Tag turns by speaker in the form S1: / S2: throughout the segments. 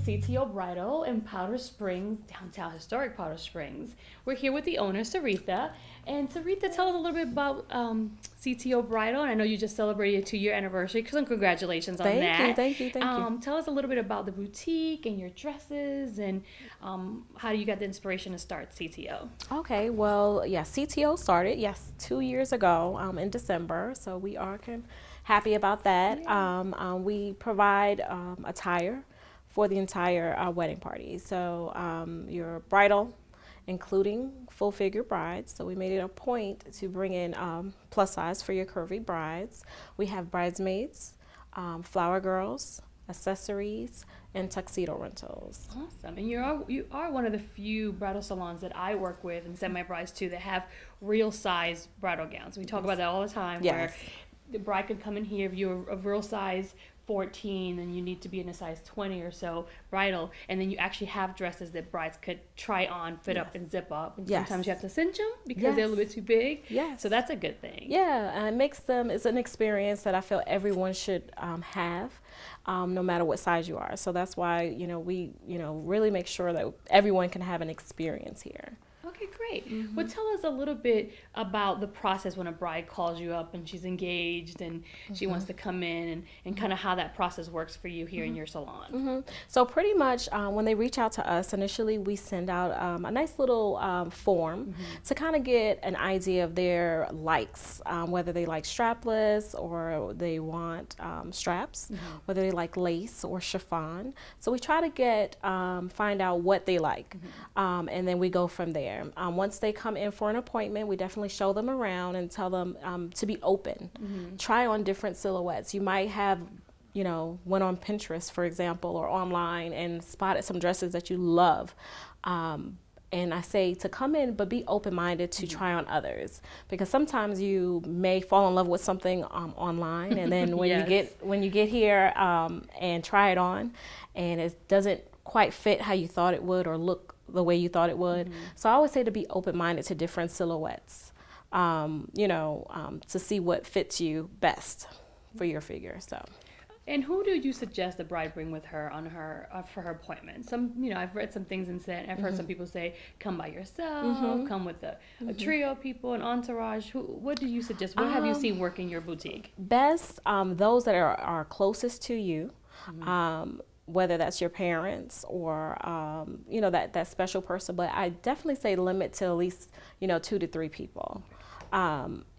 S1: CTO Bridal in Powder Springs, downtown historic Powder Springs. We're here with the owner, Cereatha. And Cereatha, tell us a little bit about CTO Bridal. And I know you just celebrated a 2-year anniversary, so congratulations on that.
S2: Thank you.
S1: Tell us a little bit about the boutique and your dresses and how you got the inspiration to start CTO.
S2: Okay, well, yeah, CTO started, 2 years ago in December, so we are happy about that. Yeah. We provide attire for the entire wedding party. So your bridal, including full figure brides. So we made it a point to bring in plus size for your curvy brides. We have bridesmaids, flower girls, accessories, and tuxedo rentals.
S1: Awesome. And you are one of the few bridal salons that I work with and send my brides to that have real size bridal gowns. We talk about that all the time, where the bride could come in here if you're a real size 14 and you need to be in a size 20 or so bridal, and then you actually have dresses that brides could try on, fit up, and zip up, and sometimes you have to cinch them because they're a little bit too big. So that's a good thing. And
S2: it makes them, it's an experience that I feel everyone should have, no matter what size you are. So that's why we really make sure that everyone can have an experience here.
S1: Okay, great. Well, tell us a little bit about the process when a bride calls you up and she's engaged and she wants to come in, and kind of how that process works for you here in your salon.
S2: So pretty much when they reach out to us, initially we send out a nice little form to kind of get an idea of their likes, whether they like strapless or they want straps, whether they like lace or chiffon. So we try to find out what they like, and then we go from there. Once they come in for an appointment, we definitely show them around and tell them to be open. Try on different silhouettes. You might have, went on Pinterest, for example, or online and spotted some dresses that you love. And I say to come in, but be open-minded to try on others, because sometimes you may fall in love with something online, and then when you get here and try it on, and it doesn't quite fit how you thought it would or look the way you thought it would. So I always say to be open-minded to different silhouettes, to see what fits you best for your figure. So.
S1: And who do you suggest the bride bring with her on for her appointment? I've read some things and I've heard some people say, come by yourself, come with a trio of people, an entourage. What do you suggest? What have you seen work in your boutique?
S2: Best, those that are closest to you. Whether that's your parents or, that special person. But I definitely say limit to at least, 2 to 3 people.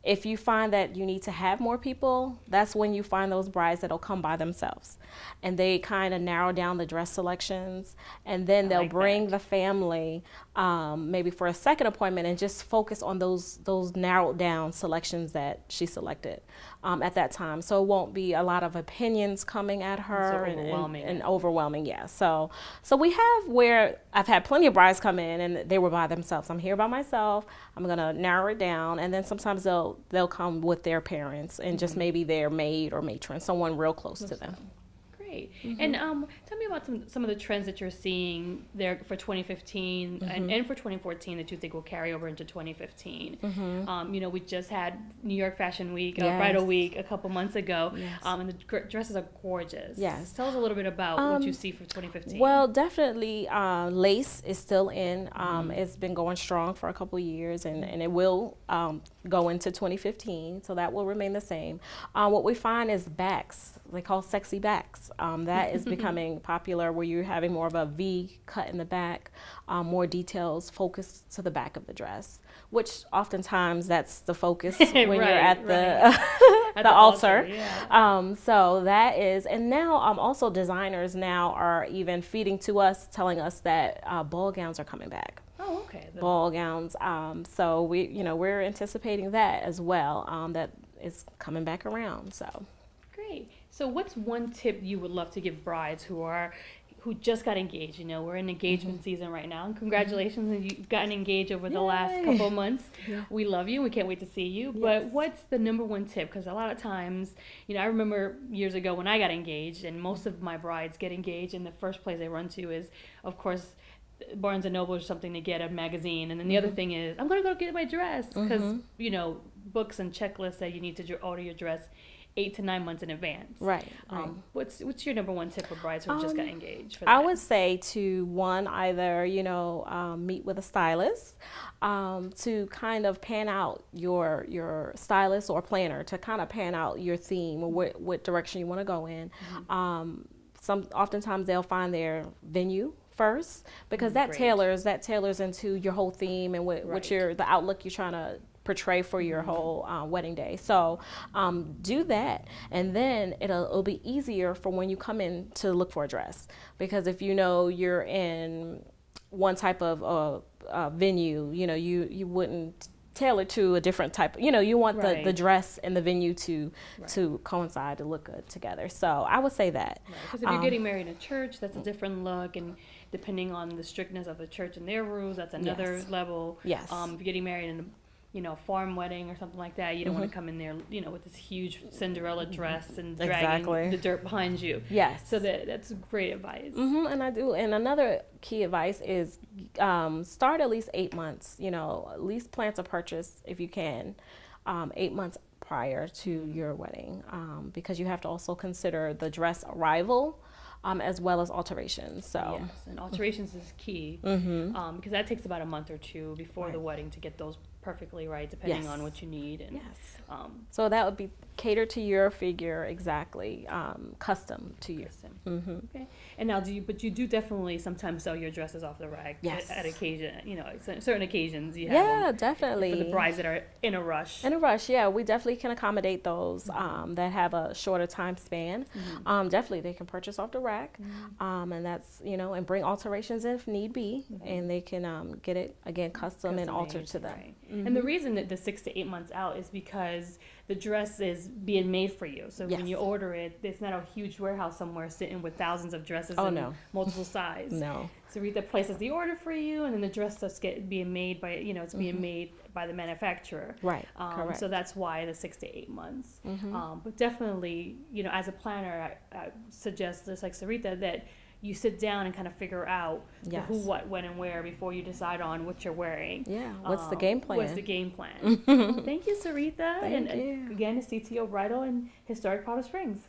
S2: If you find that you need to have more people, that's when you find those brides that'll come by themselves. And they kind of narrow down the dress selections, and then they'll bring the family maybe for a second appointment and just focus on those narrowed down selections that she selected at that time. So it won't be a lot of opinions coming at her and overwhelming. So we have where I've had plenty of brides come in and they were by themselves. I'm here by myself. I'm gonna narrow it down, and then sometimes they'll come with their parents and just maybe their maid or matron, someone real close to them.
S1: Great. And tell me about some of the trends that you're seeing there for 2015 and for 2014 that you think will carry over into 2015. We just had New York Fashion Week, Bridal Week a couple months ago, and the dresses are gorgeous. Tell us a little bit about what you see for 2015.
S2: Well, definitely lace is still in. It's been going strong for a couple years, and it will go into 2015, so that will remain the same. What we find is backs. They call sexy backs. That is becoming popular, where you're having more of a V cut in the back, more details focused to the back of the dress, which oftentimes that's the focus when you're at the altar. So that is, and now also designers now are even feeding to us, telling us that ball gowns are coming back.
S1: Oh, okay.
S2: Ball gowns. So we're anticipating that as well. That is coming back around. So
S1: great. So what's one tip you would love to give brides who just got engaged? We're in engagement season right now, and congratulations, you've gotten engaged over the last couple of months. We love you. We can't wait to see you. But what's the #1 tip? Because a lot of times, I remember years ago when I got engaged, and most of my brides get engaged, and the first place they run to is, of course, Barnes & Noble or something to get a magazine. And then the other thing is, I'm going to go get my dress, because, books and checklists that you need to order your dress 8 to 9 months in advance.
S2: Right.
S1: What's your number one tip for brides who just got engaged? For
S2: I
S1: that?
S2: would say to either meet with a stylist to kind of pan out your stylist or planner to kind of pan out your theme or what direction you want to go in. Oftentimes they'll find their venue first, because that tailors into your whole theme and what the outlook you're trying to portray for your whole wedding day. So do that, and then it'll be easier for when you come in to look for a dress, because if you're in one type of venue, you wouldn't tailor to a different type. You want the dress and the venue to coincide, to look good together. So I would say that.
S1: Because if you're getting married in a church, that's a different look, and depending on the strictness of the church and their rules, that's another level.
S2: Yes.
S1: If you're getting married in a farm wedding or something like that, you don't want to come in there, with this huge Cinderella dress and dragging the dirt behind you.
S2: Yes.
S1: So that's great advice.
S2: And I do. And another key advice is start at least 8 months. At least plan to purchase, if you can, 8 months prior to your wedding, because you have to also consider the dress arrival. As well as alterations. So
S1: yes, and alterations is key, because that takes about a month or two before the wedding to get those perfectly right, depending on what you need. And
S2: so that would be catered to your figure, exactly, custom to you.
S1: Okay. And now, you do definitely sometimes sell your dresses off the rack at occasion, certain occasions you have them
S2: definitely
S1: for the brides that are in a rush.
S2: We definitely can accommodate those that have a shorter time span. Definitely they can purchase off the rack, and that's and bring alterations if need be, and they can get it again custom and altered to them.
S1: And the reason that the 6 to 8 months out is because the dress is being made for you. So when you order it, it's not a huge warehouse somewhere sitting with thousands of dresses in multiple sizes.
S2: No.
S1: Cereatha places the order for you, and then the dress starts being made by it's being made by the manufacturer.
S2: Right. Correct.
S1: So that's why the 6 to 8 months. But definitely, as a planner, I suggest, just like Cereatha, that you sit down and kind of figure out the who, what, when, and where before you decide on what you're wearing.
S2: Yeah. What's the game plan?
S1: What's the game plan? Well, thank you, Cereatha.
S2: Thank you.
S1: Again, it's CTO Bridal in historic Powder Springs.